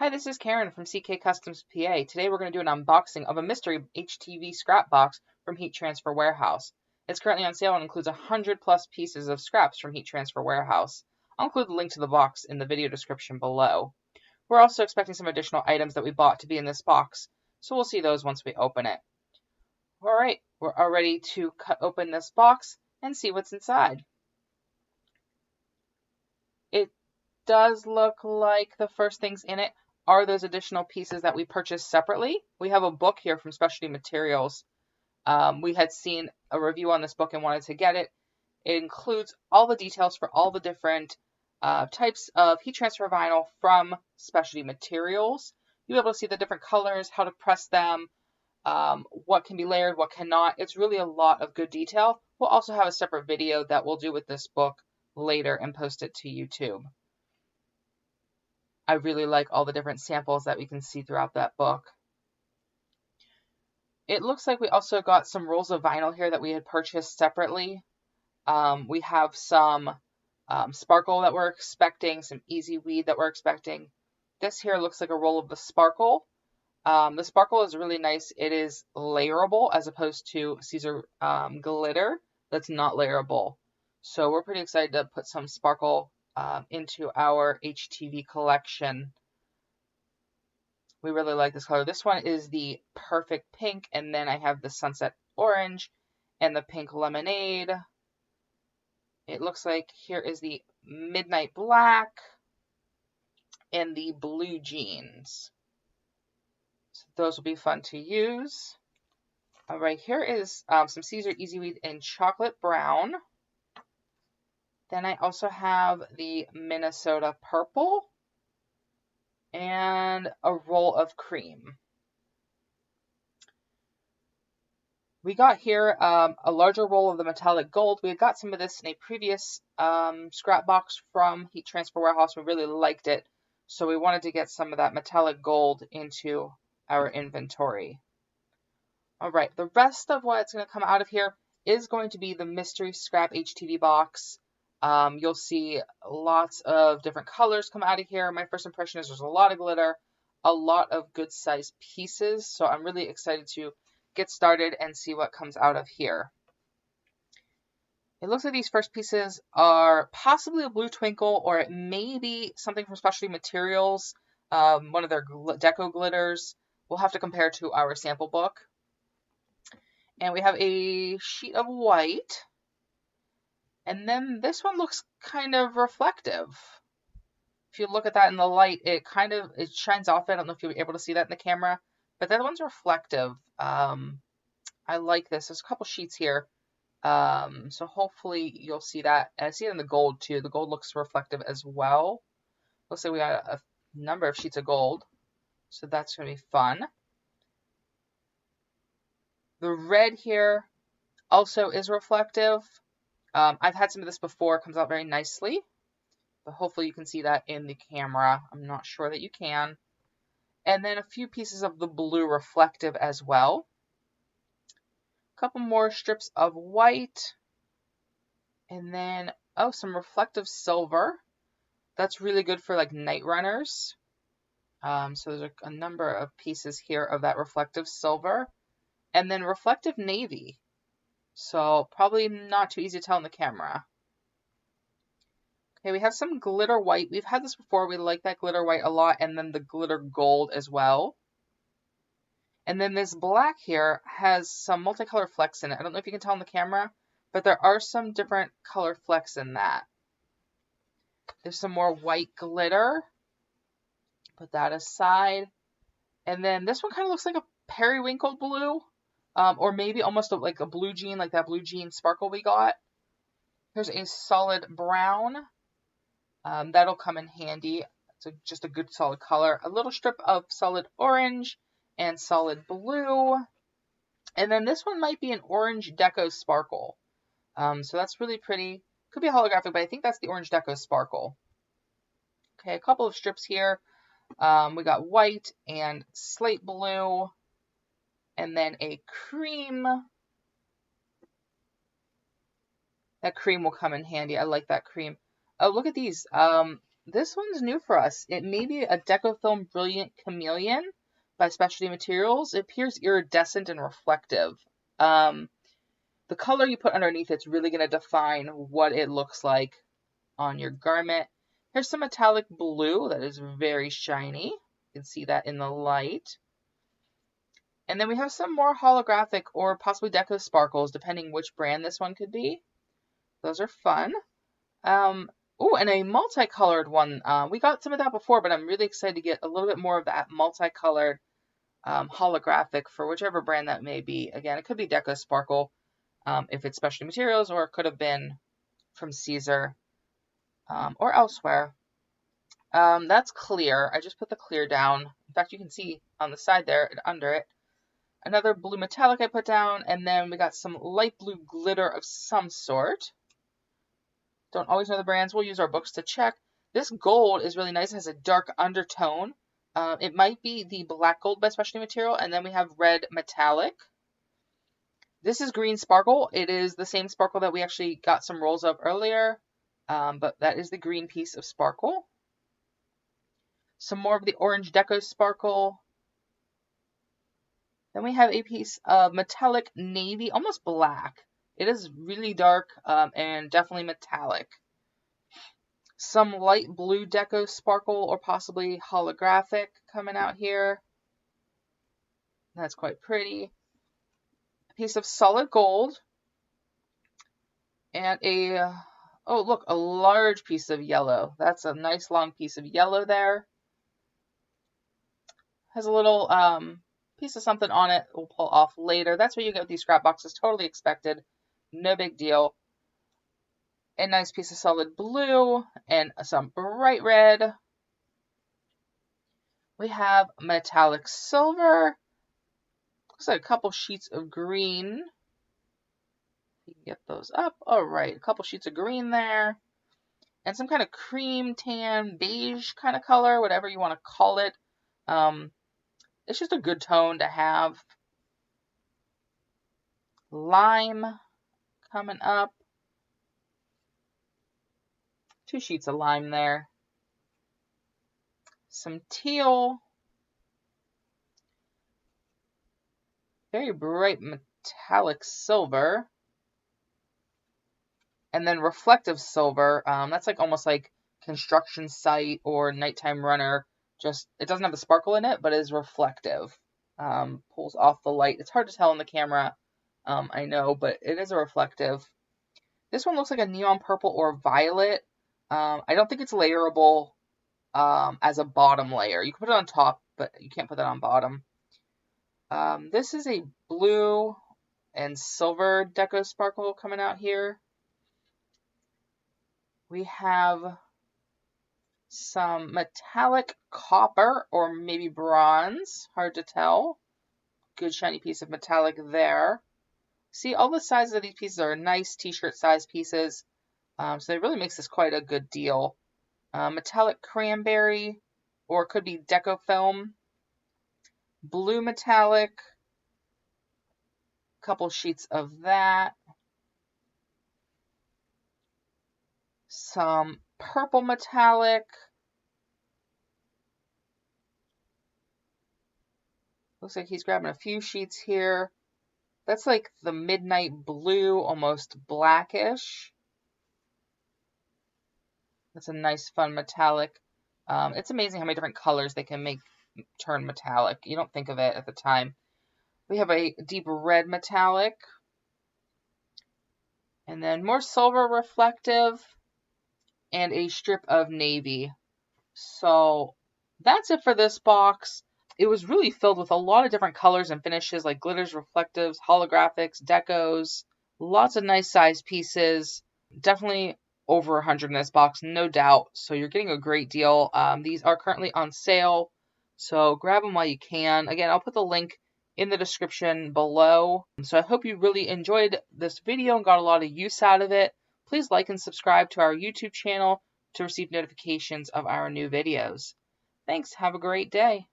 Hi, this is Karen from CK Customs PA. Today we're going to do an unboxing of a mystery HTV scrap box from Heat Transfer Warehouse. It's currently on sale and includes 100 plus pieces of scraps from Heat Transfer Warehouse. I'll include the link to the box in the video description below. We're also expecting some additional items that we bought to be in this box, so we'll see those once we open it. Alright, we're all ready to cut open this box and see what's inside. It does look like the first things in it are those additional pieces that we purchased separately. We have a book here from Specialty Materials. We had seen a review on this book and wanted to get it. It includes all the details for all the different types of heat transfer vinyl from Specialty Materials. You'll be able to see the different colors, how to press them, what can be layered, what cannot. It's really a lot of good detail. We'll also have a separate video that we'll do with this book later and post it to YouTube. I really like all the different samples that we can see throughout that book. It looks like we also got some rolls of vinyl here that we had purchased separately. We have some sparkle that we're expecting, some easy weed that we're expecting. This here looks like a roll of the sparkle. The sparkle is really nice. It is layerable as opposed to Caesar glitter that's not layerable. So we're pretty excited to put some sparkle into our HTV collection. We really like this color. This one is the perfect pink, and then I have the sunset orange and the pink lemonade. It looks like here is the midnight black and the blue jeans. So those will be fun to use. All right, here is some Caesar Easy Weed in chocolate brown. Then I also have the Minnesota purple and a roll of cream. We got here a larger roll of the metallic gold. We had got some of this in a previous scrap box from Heat Transfer Warehouse. We really liked it, so we wanted to get some of that metallic gold into our inventory. All right, the rest of what's going to come out of here is going to be the Mystery Scrap HTV box. You'll see lots of different colors come out of here. My first impression is there's a lot of glitter, a lot of good sized pieces. So I'm really excited to get started and see what comes out of here. It looks like these first pieces are possibly a blue twinkle, or it may be something from Specialty Materials, one of their deco glitters. We'll have to compare to our sample book. And we have a sheet of white. And then this one looks kind of reflective. If you look at that in the light, it shines off. I don't know if you'll be able to see that in the camera, but that one's reflective. I like this. There's a couple sheets here. So hopefully you'll see that. And I see it in the gold too. The gold looks reflective as well. Looks like we got a number of sheets of gold. So that's going to be fun. The red here also is reflective. I've had some of this before. It comes out very nicely, but hopefully you can see that in the camera. I'm not sure that you can. And then a few pieces of the blue reflective as well. A couple more strips of white. And then, oh, some reflective silver. That's really good for like night runners. So there's a number of pieces here of that reflective silver. And then reflective navy. So probably not too easy to tell in the camera. Okay, we have some glitter white. We've had this before. We like that glitter white a lot. And then the glitter gold as well. And then this black here has some multicolor flecks in it. I don't know if you can tell in the camera, but there are some different color flecks in that. There's some more white glitter. Put that aside. And then this one kind of looks like a periwinkle blue. Or maybe almost like a blue jean, like that blue jean sparkle we got. Here's a solid brown. That'll come in handy. It's just a good solid color. A little strip of solid orange and solid blue. And then this one might be an orange deco sparkle. So that's really pretty. Could be a holographic, but I think that's the orange deco sparkle. Okay, a couple of strips here. We got white and slate blue. And then a cream. That cream will come in handy. I like that cream. Oh, look at these. this one's new for us. It may be a Decofilm Brilliant Chameleon by Specialty Materials. It appears iridescent and reflective. The color you put underneath it's really going to define what it looks like on your garment. Here's some metallic blue that is very shiny. You can see that in the light. And then we have some more holographic or possibly deco sparkles, depending which brand this one could be. Those are fun. Oh, and a multicolored one. We got some of that before, but I'm really excited to get a little bit more of that multicolored holographic for whichever brand that may be. Again, it could be Deco Sparkle if it's Specialty Materials, or it could have been from Caesar or elsewhere. That's clear. I just put the clear down. In fact, you can see on the side there and under it. Another blue metallic I put down, and then we got some light blue glitter of some sort. Don't always know the brands. We'll use our books to check. This gold is really nice. It has a dark undertone. It might be the black gold by Specialty Material, and then we have red metallic. This is green sparkle. It is the same sparkle that we actually got some rolls of earlier, but that is the green piece of sparkle. Some more of the orange deco sparkle. Then we have a piece of metallic navy, almost black. It is really dark and definitely metallic. Some light blue deco sparkle or possibly holographic coming out here. That's quite pretty. A piece of solid gold. And oh look, a large piece of yellow. That's a nice long piece of yellow there. Has a little piece of something on it we'll pull off later. That's what you get with these scrap boxes. Totally expected. No big deal. A nice piece of solid blue and some bright red. We have metallic silver. Looks like a couple sheets of green. You can get those up. All right, a couple sheets of green there. And some kind of cream, tan, beige kind of color, whatever you want to call it. It's just a good tone to have. Lime coming up. 2 sheets of lime there. Some teal. Very bright metallic silver. And then reflective silver. That's like almost like construction site or nighttime runner. Just, it doesn't have the sparkle in it, but is reflective. Pulls off the light. It's hard to tell in the camera, I know, but it is a reflective. This one looks like a neon purple or violet. I don't think it's layerable as a bottom layer. You can put it on top, but you can't put that on bottom. This is a blue and silver deco sparkle coming out here. We have some metallic copper or maybe bronze. Hard to tell. Good shiny piece of metallic there. See, all the sizes of these pieces are nice t-shirt size pieces. So it really makes this quite a good deal. Metallic cranberry, or it could be Decofilm. Blue metallic. Couple sheets of that. Some purple metallic. Looks like he's grabbing a few sheets here. That's like the midnight blue, almost blackish. That's a nice, fun metallic. It's amazing how many different colors they can turn metallic. You don't think of it at the time. We have a deep red metallic. And then more silver reflective. And a strip of navy. So that's it for this box. It was really filled with a lot of different colors and finishes like glitters, reflectives, holographics, decos. Lots of nice size pieces. Definitely over 100 in this box, no doubt. So you're getting a great deal. These are currently on sale. So grab them while you can. Again, I'll put the link in the description below. So I hope you really enjoyed this video and got a lot of use out of it. Please like and subscribe to our YouTube channel to receive notifications of our new videos. Thanks. Have a great day.